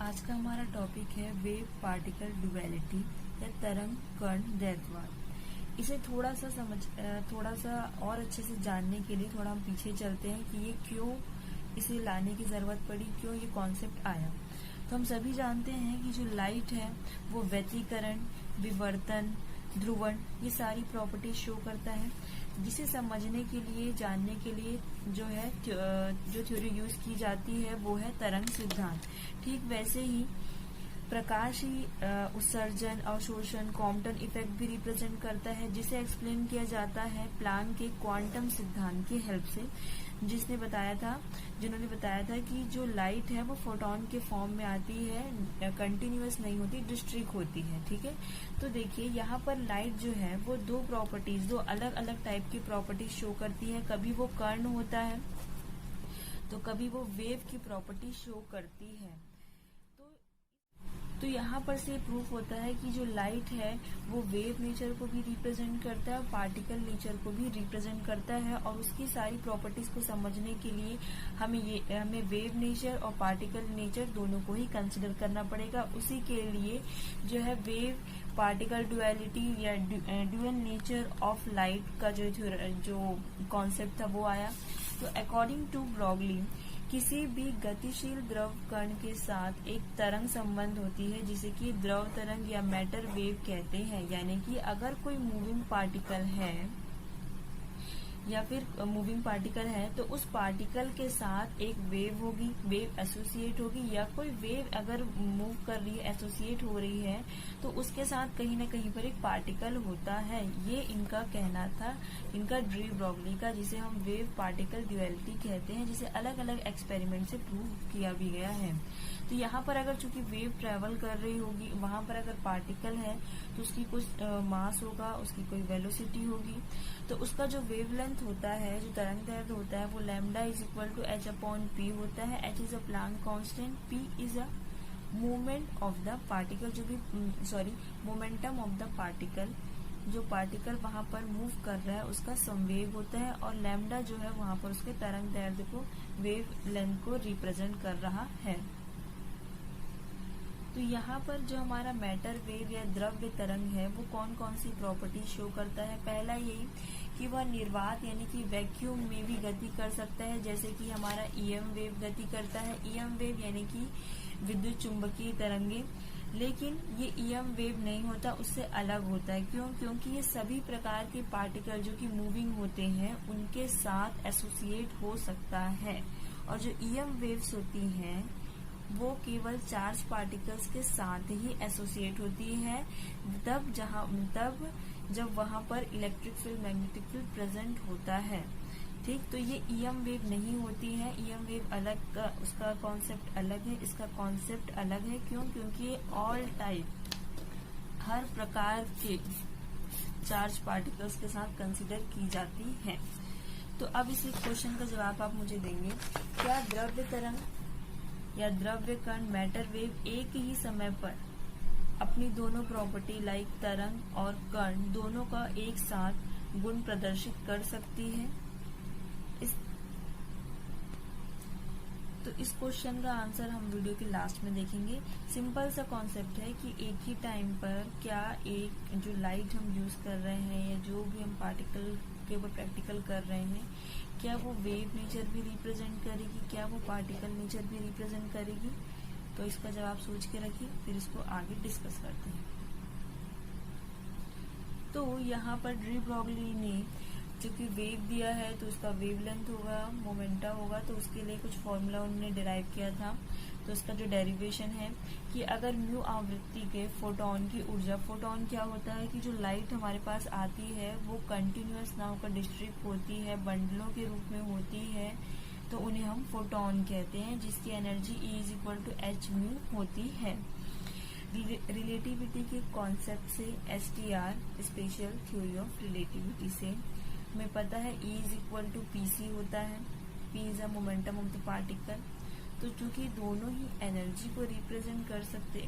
आज का हमारा टॉपिक है वेव पार्टिकल ड्युअलिटी या तरंग कण द्वैतवाद। इसे थोड़ा सा और अच्छे से जानने के लिए थोड़ा हम पीछे चलते हैं कि ये क्यों इसे लाने की जरूरत पड़ी, क्यों ये कॉन्सेप्ट आया। तो हम सभी जानते हैं कि जो लाइट है वो व्यतिकरण, विवर्तन, ध्रुवण ये सारी प्रॉपर्टी शो करता है, जिसे समझने के लिए, जानने के लिए जो थ्योरी यूज की जाती है वो है तरंग सिद्धांत। ठीक वैसे ही प्रकाश ही उत्सर्जन, अवशोषण, कॉम्पटन इफेक्ट भी रिप्रेजेंट करता है, जिसे एक्सप्लेन किया जाता है प्लांक के क्वांटम सिद्धांत की हेल्प से, जिन्होंने बताया था कि जो लाइट है वो फोटोन के फॉर्म में आती है, कंटिन्यूअस नहीं होती, डिस्ट्रिक्ट होती है। ठीक है, तो देखिए यहाँ पर लाइट जो है वो दो अलग अलग टाइप की प्रॉपर्टीज शो करती है। कभी वो कर्ण होता है तो कभी वो वेव की प्रॉपर्टी शो करती है। तो यहाँ पर से प्रूफ होता है कि जो लाइट है वो वेव नेचर को भी रिप्रेजेंट करता है और पार्टिकल नेचर को भी रिप्रेजेंट करता है, और उसकी सारी प्रॉपर्टीज को समझने के लिए हमें वेव नेचर और पार्टिकल नेचर दोनों को ही कंसिडर करना पड़ेगा। उसी के लिए जो है वेव पार्टिकल ड्युअलिटी या ड्यूअल नेचर ऑफ लाइट का जो कॉन्सेप्ट था वो आया। तो अकॉर्डिंग टू ब्रॉगली, किसी भी गतिशील द्रव कण के साथ एक तरंग संबंध होती है, जिसे कि द्रव तरंग या मैटर वेव कहते हैं। यानी कि अगर कोई मूविंग पार्टिकल है तो उस पार्टिकल के साथ एक वेव होगी, वेव एसोसिएट होगी, या कोई वेव अगर मूव कर रही है, एसोसिएट हो रही है, तो उसके साथ कहीं न कहीं पर एक पार्टिकल होता है। ये इनका कहना था, इनका डी ब्रॉगली का, जिसे हम वेव पार्टिकल ड्युअलिटी कहते हैं, जिसे अलग अलग एक्सपेरिमेंट से प्रूव किया भी गया है। तो यहाँ पर अगर चूंकि वेव ट्रेवल कर रही होगी, वहां पर अगर पार्टिकल है तो उसकी कुछ मास होगा, उसकी कोई वेलोसिटी होगी, तो उसका जो वेवलेंथ होता है, जो तरंग दैर्ध्य होता है, वो lambda is equal to h/p होता है। h is a Planck constant, p is a movement of the particle, momentum of the particle, जो पार्टिकल वहां पर मूव कर रहा है उसका संवेग होता है, और लैम्डा जो है वहां पर उसके तरंग दैर्ध्य को, वेव लेंथ को रिप्रेजेंट कर रहा है। तो यहाँ पर जो हमारा मैटर वेव या द्रव्य तरंग है वो कौन कौन सी प्रॉपर्टी शो करता है। पहला यही कि वह निर्वात यानी कि वैक्यूम में भी गति कर सकता है, जैसे कि हमारा ईएम वेव गति करता है। ईएम वेव यानी कि विद्युत चुंबकीय तरंगे, लेकिन ये ईएम वेव नहीं होता, उससे अलग होता है। क्यों? क्योंकि ये सभी प्रकार के पार्टिकल जो कि मूविंग होते हैं उनके साथ एसोसिएट हो सकता है, और जो ईएम वेव्स होती हैं वो केवल चार्ज पार्टिकल्स के साथ ही एसोसिएट होती है, तब जब वहां पर electric field, magnetic field present होता है। ठीक, तो ये ईएम वेव नहीं होती है। ईएम वेव अलग का, उसका कॉन्सेप्ट अलग है, इसका कॉन्सेप्ट अलग है। क्यों? क्योंकि ये ऑल टाइप, हर प्रकार के चार्ज पार्टिकल्स के साथ कंसिडर की जाती है। तो अब इस क्वेश्चन का जवाब आप मुझे देंगे, क्या द्रव्य तरंग या द्रव्य कण, मैटर वेव एक ही समय पर अपनी दोनों प्रॉपर्टी लाइक तरंग और कण दोनों का एक साथ गुण प्रदर्शित कर सकती है? तो इस क्वेश्चन का आंसर हम वीडियो के लास्ट में देखेंगे। सिंपल सा कॉन्सेप्ट है कि एक ही टाइम पर क्या एक जो लाइट हम यूज कर रहे हैं या जो भी हम पार्टिकल के ऊपर प्रैक्टिकल कर रहे हैं, क्या वो वेव नेचर भी रिप्रेजेंट करेगी, क्या वो पार्टिकल नेचर भी रिप्रेजेंट करेगी? तो इसका जवाब सोच के रखिए, फिर इसको आगे डिस्कस करते हैं। तो यहाँ पर डी ब्रॉगली ने चूंकि वेव दिया है तो उसका वेवलेंथ होगा, मोमेंटा होगा, तो उसके लिए कुछ फॉर्मूला उन्होंने डिराइव किया था। तो उसका जो डेरिवेशन है कि अगर म्यू आवृत्ति के फोटोन की ऊर्जा, फोटोन क्या होता है कि जो लाइट हमारे पास आती है वो कंटिन्यूअस ना होकर डिस्ट्रिक्ट होती है, बंडलों के रूप में होती है, तो उन्हें हम फोटोन कहते हैं, जिसकी energy E is equal to h mu होती है। रिलेटिविटी के कॉन्सेप्ट से, STR special theory of relativity से हमें पता है E is equal to PC होता है, P is a momentum of the particle. तो चूंकि दोनों ही एनर्जी को रिप्रेजेंट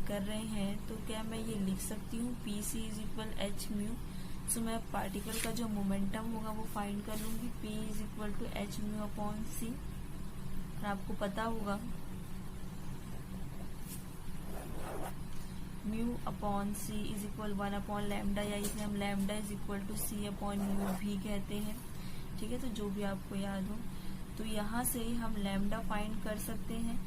कर रहे हैं, तो क्या मैं ये लिख सकती हूँ PC is equal h mu. So मैं पार्टिकल का जो मोमेंटम होगा वो फाइंड कर लूंगी, P is equal to h mu upon C। आपको पता होगा mu upon c is equal 1 upon lambda, या इसे हम lambda is equal to c upon mu भी कहते हैं। ठीक है, तो जो भी आपको याद हो। तो यहाँ से हम लैम्डा फाइंड कर सकते हैं।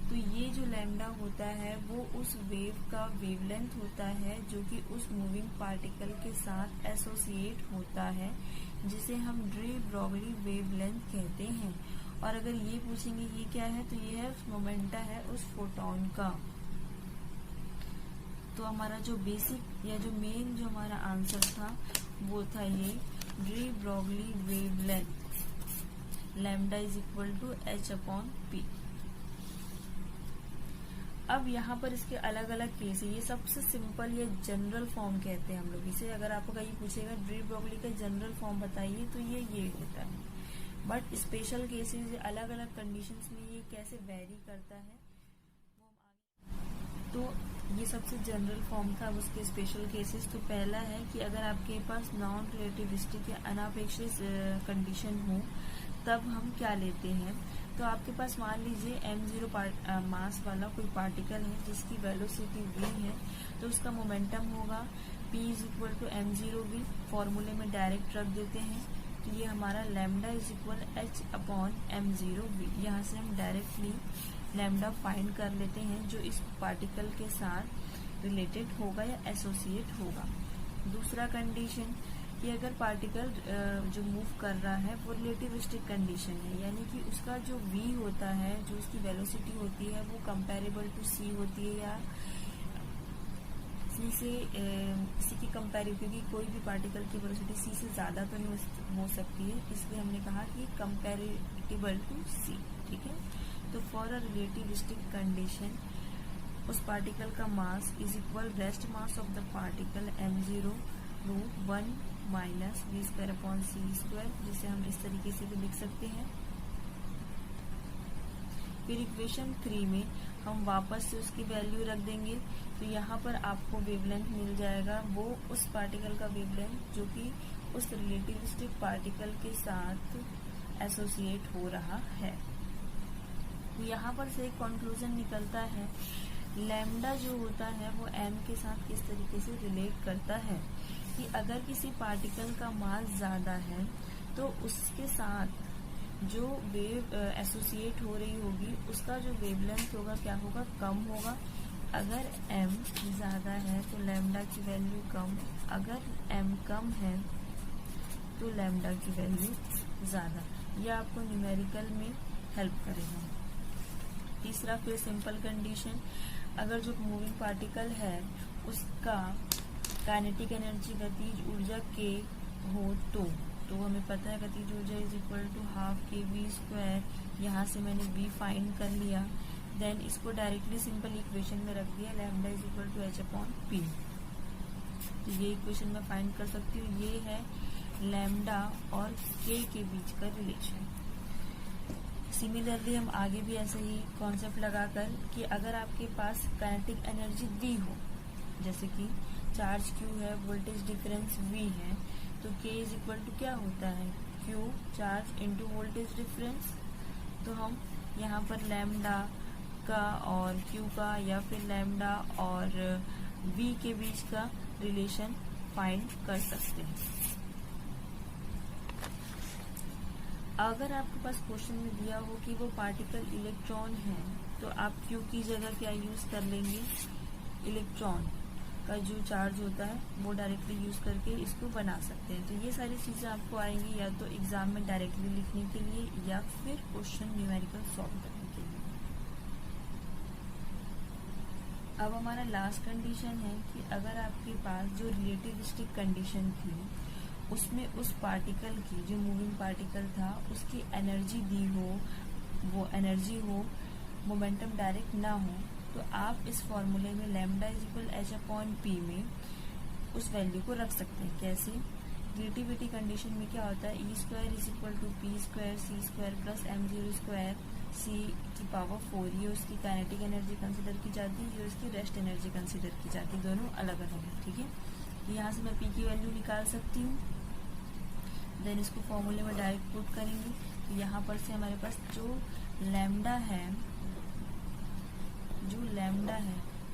तो ये जो लैम्डा होता है वो उस वेव का वेवलेंथ होता है जो कि उस मूविंग पार्टिकल के साथ एसोसिएट होता है, जिसे हम डी ब्रॉगली वेवलेंथ कहते हैं। और अगर ये पूछेंगे ये क्या है, तो ये है मोमेंटा है उस फोटोन का। तो हमारा जो बेसिक या जो मेन जो हमारा आंसर था वो था ये de Broglie wavelength, lambda is equal to h upon p. अब यहाँ पर इसके अलग अलग केस है। ये सबसे सिंपल या जनरल फॉर्म कहते हैं हम लोग इसे। अगर आपको कहीं पूछेगा डी ब्रॉगली का जनरल फॉर्म बताइए, तो ये होता है। बट स्पेशल केसेस अलग अलग कंडीशंस में ये कैसे वेरी करता है वो हम आगे। तो ये सबसे जनरल फॉर्म था। अब उसके स्पेशल केसेस, तो पहला है कि अगर आपके पास नॉन रिलेटिविस्टिक या अनापेक्षित कंडीशन हो तब हम क्या लेते हैं। तो आपके पास मान लीजिए m0 मास वाला कोई पार्टिकल है जिसकी वेलोसिटी v है, तो उसका मोमेंटम होगा p is equal to m0v। फॉर्मूले में डायरेक्ट रख देते हैं, तो ये हमारा lambda is equal h upon m0v। यहाँ से हम डायरेक्टली लैम्डा फाइंड कर लेते हैं जो इस पार्टिकल के साथ रिलेटेड होगा या एसोसिएट होगा। दूसरा कंडीशन कि अगर पार्टिकल जो मूव कर रहा है वो रिलेटिविस्टिक कंडीशन है, यानी कि उसका जो v होता है, जो उसकी वेलोसिटी होती है, वो कंपेरेबल टू c होती है या c की कंपेरेटिव, क्योंकि कोई भी पार्टिकल की वेलोसिटी c से ज्यादा तो नहीं हो सकती है, इसलिए हमने कहा कि कंपेरेटिबल टू c। ठीक है, तो फॉर अ रिलेटिविस्टिक कंडीशन उस पार्टिकल का mass is equal rest mass of the particle m0 root 1 minus v square upon c square, जिसे हम इस तरीके से भी लिख सकते हैं। फिर इक्वेशन 3 में हम वापस से उसकी वैल्यू रख देंगे, तो यहाँ पर आपको वेवलेंथ मिल जाएगा वो उस पार्टिकल का वेवलेंथ जो कि उस रिलेटिविस्टिक पार्टिकल के साथ एसोसिएट हो रहा है। तो यहाँ पर से एक कंक्लूजन निकलता है, लैम्डा जो होता है वो m के साथ किस तरीके से रिलेट करता है कि अगर किसी पार्टिकल का मास ज्यादा है तो उसके साथ जो वेव एसोसिएट हो रही होगी उसका जो वेवलेंथ होगा क्या होगा, कम होगा। अगर m ज्यादा है तो लैम्डा की वैल्यू कम, अगर m कम है तो लैम्डा की वैल्यू ज्यादा। यह आपको न्यूमेरिकल में हेल्प करेगा। तीसरा फिर सिंपल कंडीशन, अगर जो मूविंग पार्टिकल है उसका काइनेटिक एनर्जी गतिज ऊर्जा के हो तो हमें पता है गतिज ऊर्जा इज इक्वल टू हाफ के वी स्क्वायर। यहाँ से मैंने v फाइंड कर लिया, देन इसको डायरेक्टली सिंपल इक्वेशन में रख दिया, lambda is equal to h upon p. तो ये इक्वेशन में फाइंड कर सकती हूँ। ये है लैम्डा और k के बीच का रिलेशन। सिमिलरली हम आगे भी ऐसे ही कॉन्सेप्ट लगाकर कि अगर आपके पास काइनेटिक एनर्जी v हो, जैसे कि चार्ज q है, वोल्टेज डिफरेंस v है, तो k इज इक्वल टू क्या होता है, q charge into voltage difference. तो हम यहाँ पर लैम्डा का और q का या फिर लैम्डा और v के बीच का रिलेशन फाइंड कर सकते हैं। अगर आपके पास क्वेश्चन में दिया हो कि वो पार्टिकल इलेक्ट्रॉन है, तो आप q की जगह क्या यूज कर लेंगे, इलेक्ट्रॉन का जो चार्ज होता है वो डायरेक्टली यूज करके इसको बना सकते हैं। तो ये सारी चीजें आपको आएंगी या तो एग्जाम में डायरेक्टली लिखने के लिए या फिर क्वेश्चन न्यूमेरिकल सॉल्व करने के लिए। अब हमारा लास्ट कंडीशन है कि अगर आपके पास जो रिलेटिविस्टिक कंडीशन थी उसमें उस पार्टिकल की, जो मूविंग पार्टिकल था, उसकी एनर्जी दी हो, वो एनर्जी हो, मोमेंटम डायरेक्ट ना हो, तो आप इस फॉर्मूले में lambda is equal h upon P में उस वैल्यू को रख सकते हैं। कैसे, रिलेटिविटी कंडीशन में क्या होता है, e square is equal to p square c square plus m0 square c की पावर 4। ये उसकी काइनेटिक एनर्जी कंसिडर की जाती है, ये उसकी रेस्ट एनर्जी कंसिडर की जाती है, दोनों अलग अलग है। ठीक है, तो यहाँ से मैं पी की वैल्यू निकाल सकती हूँ, देन इसको फॉर्मूले में डायरेक्ट पुट करेंगे। तो यहाँ पर से हमारे पास जो लैम्डा है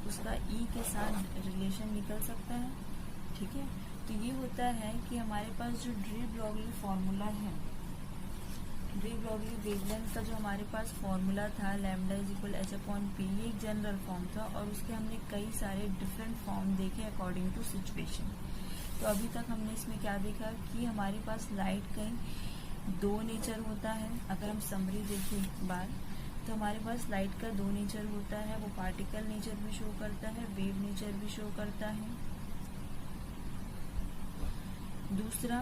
उसका ई के साथ रिलेशन निकल सकता है। ठीक है, तो ये होता है कि हमारे पास जो डी ब्रॉगली फॉर्मूला है, डी ब्रॉगली वेवलेंथ का जो हमारे पास फॉर्मूला था lambda is equal H upon P, ये एक जनरल फॉर्म था और उसके हमने कई सारे डिफरेंट फॉर्म देखे अकॉर्डिंग टू सिचुएशन। तो अभी तक हमने इसमें क्या देखा कि हमारे पास लाइट कहीं दो नेचर होता है। अगर हम समरी देखें एक बार तो हमारे पास लाइट का दो नेचर होता है, वो पार्टिकल नेचर भी शो करता है, वेव नेचर भी शो करता है। दूसरा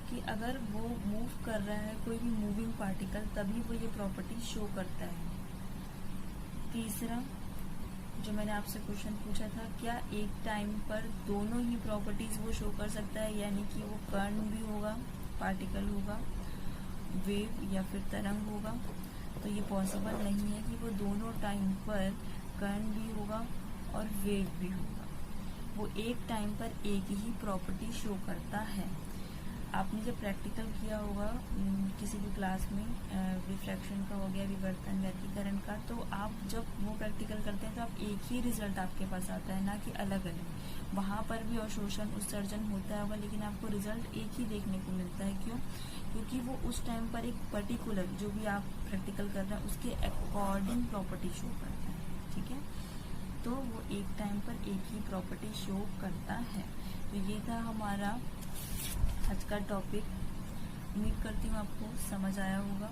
कि अगर वो मूव कर रहा है कोई भी मूविंग पार्टिकल तभी वो ये प्रॉपर्टी शो करता है। तीसरा जो मैंने आपसे क्वेश्चन पूछा था, क्या एक टाइम पर दोनों ही प्रॉपर्टीज वो शो कर सकता है, यानी कि वो कण भी होगा, पार्टिकल होगा, वेव या फिर तरंग होगा। तो ये पॉसिबल नहीं है कि वो दोनों टाइम पर कण भी होगा और वेव भी होगा। वो एक टाइम पर एक ही प्रॉपर्टी शो करता है। आपने जब प्रैक्टिकल किया होगा किसी भी क्लास में रिफ्रैक्शन का हो गया, विवर्तन, व्यतिकरण का, तो आप जब वो प्रैक्टिकल करते हैं तो आप एक ही रिजल्ट आपके पास आता है, ना कि अलग अलग। वहाँ पर भी अवशोषण उत्सर्जन होता होगा लेकिन आपको रिजल्ट एक ही देखने को मिलता है। क्यों? क्योंकि वो उस टाइम पर एक पर्टिकुलर जो भी आप प्रैक्टिकल कर रहे हैं उसके अकॉर्डिंग प्रॉपर्टी शो करता है। ठीक है, तो वो एक टाइम पर एक ही प्रॉपर्टी शो करता है। तो ये था हमारा आज का टॉपिक। उम्मीद करती हूँ आपको समझ आया होगा।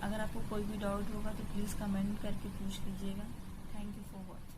अगर आपको कोई भी डाउट होगा तो प्लीज़ कमेंट करके पूछ लीजिएगा। Thank you for watching.